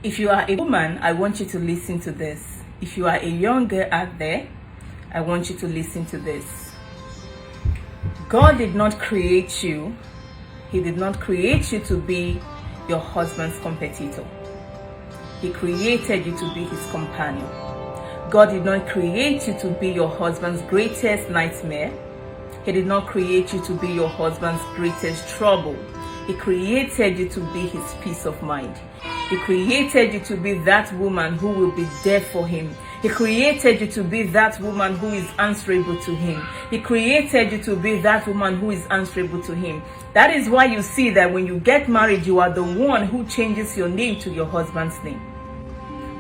If you are a woman, I want you to listen to this. If you are a young girl out there, I want you to listen to this. God did not create you. He did not create you to be your husband's competitor. He created you to be his companion. God did not create you to be your husband's greatest nightmare. He did not create you to be your husband's greatest trouble. He created you to be his peace of mind. He created you to be that woman who will be there for him. He created you to be that woman who is answerable to him. He created you to be that woman who is answerable to him. That is why you see that when you get married, you are the one who changes your name to your husband's name.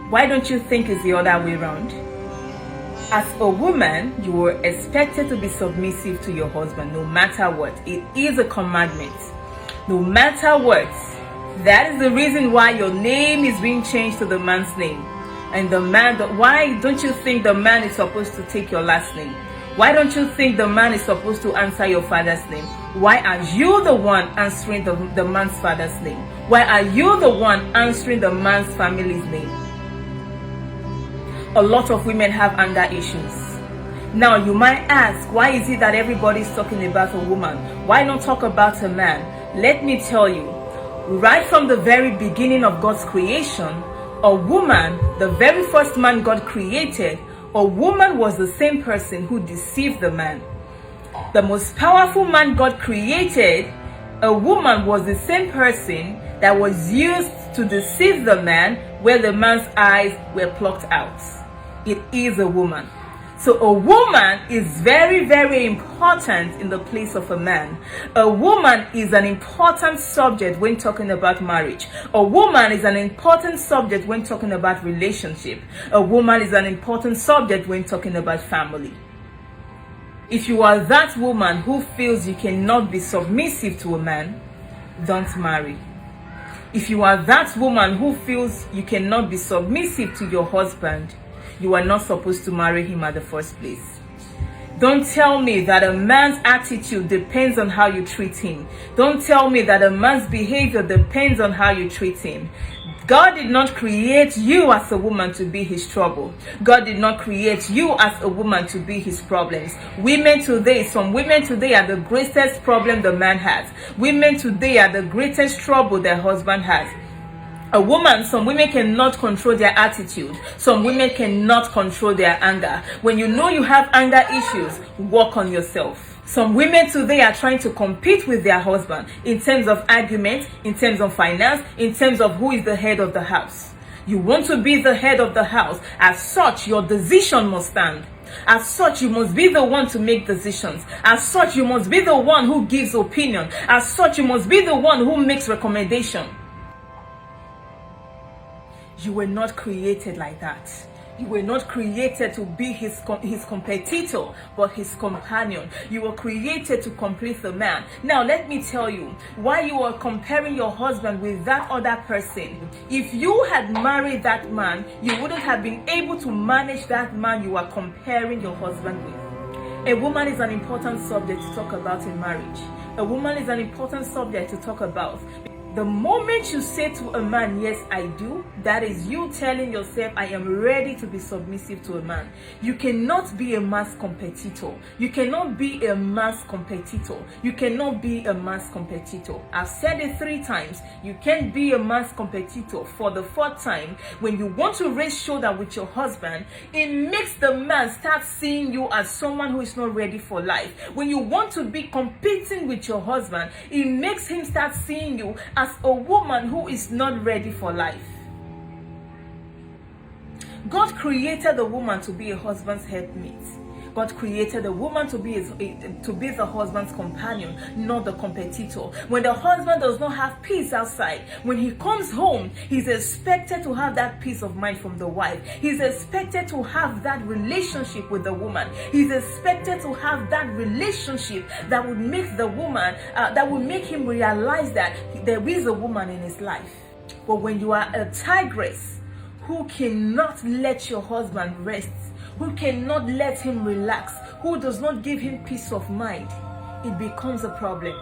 Why don't you think it's the other way around? As a woman, you were expected to be submissive to your husband no matter what. It is a commandment. No matter what. That is the reason why your name is being changed to the man's name. And the man, why don't you think the man is supposed to take your last name? Why don't you think the man is supposed to answer your father's name? Why are you the one answering the man's father's name? Why are you the one answering the man's family's name? A lot of women have anger issues. Now you might ask, why is it that everybody's talking about a woman? Why not talk about a man? Let me tell you, right from the very beginning of God's creation, a woman, the very first man God created, a woman was the same person who deceived the man. The most powerful man God created, a woman was the same person that was used to deceive the man where the man's eyes were plucked out. It is a woman. So a woman is very, very important in the place of a man. A woman is an important subject when talking about marriage. A woman is an important subject when talking about relationship. A woman is an important subject when talking about family. If you are that woman who feels you cannot be submissive to a man, don't marry. If you are that woman who feels you cannot be submissive to your husband, you are not supposed to marry him at the first place. Don't tell me that a man's attitude depends on how you treat him. Don't tell me that a man's behavior depends on how you treat him. God did not create you as a woman to be his trouble. God did not create you as a woman to be his problems. Some women today are the greatest problem the man has. Women today are the greatest trouble their husband has. Some women cannot control their attitude. Some women cannot control their anger. When you know you have anger issues, work on yourself. Some women today are trying to compete with their husband in terms of argument, in terms of finance, in terms of who is the head of the house. You want to be the head of the house. As such, your decision must stand. As such, you must be the one to make decisions. As such, you must be the one who gives opinion. As such, you must be the one who makes recommendation. You were not created like that. You were not created to be his competitor, but his companion. You were created to complete the man. Now, let me tell you why you are comparing your husband with that other person. If you had married that man, you wouldn't have been able to manage that man you are comparing your husband with. A woman is an important subject to talk about in marriage. A woman is an important subject to talk about. The moment you say to a man, yes, I do, that is you telling yourself, I am ready to be submissive to a man. You cannot be a man's competitor. You cannot be a man's competitor. You cannot be a man's competitor. I've said it 3 times. You can't be a man's competitor. For the 4th time, when you want to raise shoulder with your husband, it makes the man start seeing you as someone who is not ready for life. When you want to be competing with your husband, it makes him start seeing you as a woman who is not ready for life. God created the woman to be a husband's helpmate. God created the woman to be the husband's companion, not the competitor. When the husband does not have peace outside, when he comes home, he's expected to have that peace of mind from the wife. He's expected to have that relationship with the woman. He's expected to have that relationship that would make the woman, that would make him realize that there is a woman in his life. But when you are a tigress who cannot let your husband rest, who cannot let him relax, who does not give him peace of mind, it becomes a problem.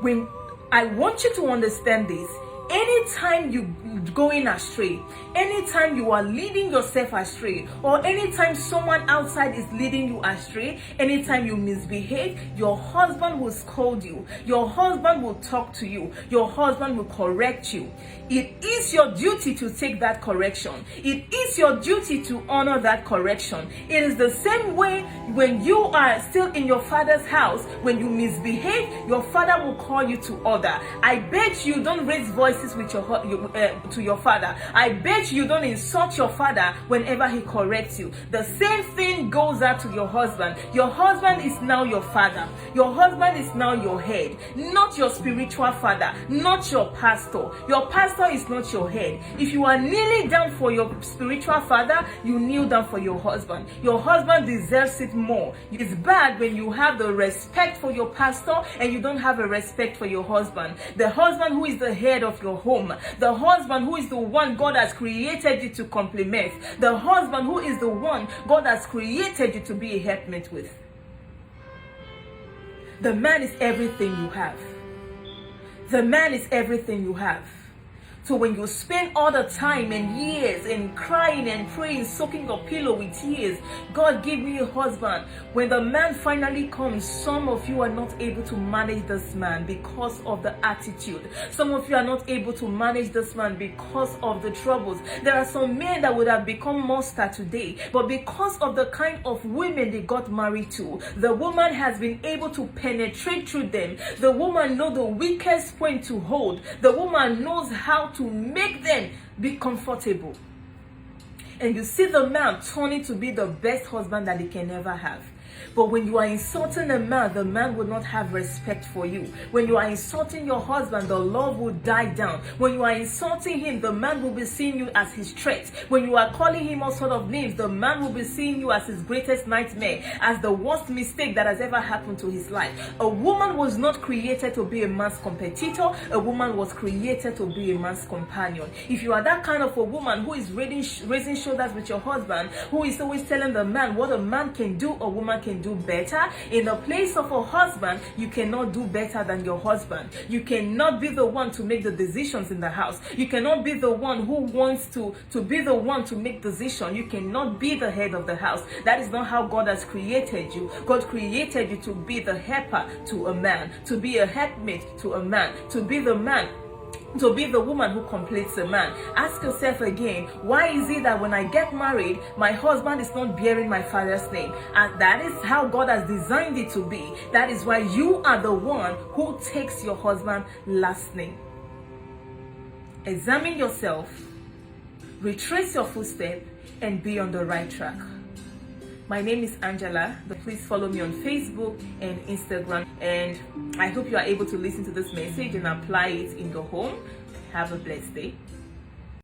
When I want you to understand this, anytime you going astray, anytime you are leading yourself astray, or anytime someone outside is leading you astray, anytime you misbehave, your husband will scold you, your husband will talk to you, your husband will correct you. It is your duty to take that correction. It is your duty to honor that correction. It is the same way when you are still in your father's house. When you misbehave, your father will call you to order. I bet you don't raise voices with to your father. I bet you don't insult your father whenever he corrects you. The same thing goes out to your husband. Your husband is now your father. Your husband is now your head, not your spiritual father, not your pastor. Your pastor is not your head. If you are kneeling down for your spiritual father, you kneel down for your husband. Your husband deserves it more. It's bad when you have the respect for your pastor and you don't have a respect for your husband. The husband who is the head of your home, the husband who is the one God has created you to complement, the husband who is the one God has created you to be a helpmate with. The man is everything you have. The man is everything you have. So when you spend all the time and years in crying and praying, soaking your pillow with tears, God give me a husband. When the man finally comes, some of you are not able to manage this man because of the attitude. Some of you are not able to manage this man because of the troubles. There are some men that would have become monster today, but because of the kind of women they got married to, the woman has been able to penetrate through them. The woman knows the weakest point to hold. The woman knows how to make them be comfortable. And you see the man turning to be the best husband that he can ever have. But when you are insulting a man, the man will not have respect for you. When you are insulting your husband, the love will die down. When you are insulting him, the man will be seeing you as his threat. When you are calling him all sort of names, the man will be seeing you as his greatest nightmare, as the worst mistake that has ever happened to his life. A woman was not created to be a man's competitor. A woman was created to be a man's companion. If you are that kind of a woman who is raising shoulders with your husband, who is always telling the man what a man can do, a woman can do better, in the place of a husband, you cannot do better than your husband. You cannot be the one to make the decisions in the house. You cannot be the one who wants to be the one to make decisions. You cannot be the head of the house. That is not how God has created you. God created you to be the helper to a man, to be a helpmate to a man, to be the man, to be the woman who completes a man. Ask yourself again, why is it that when I get married, my husband is not bearing my father's name? And that is how God has designed it to be. That is why you are the one who takes your husband's last name. Examine yourself, retrace your footsteps, and be on the right track. My name is Angela. Please follow me on Facebook and Instagram. And I hope you are able to listen to this message and apply it in your home. Have a blessed day.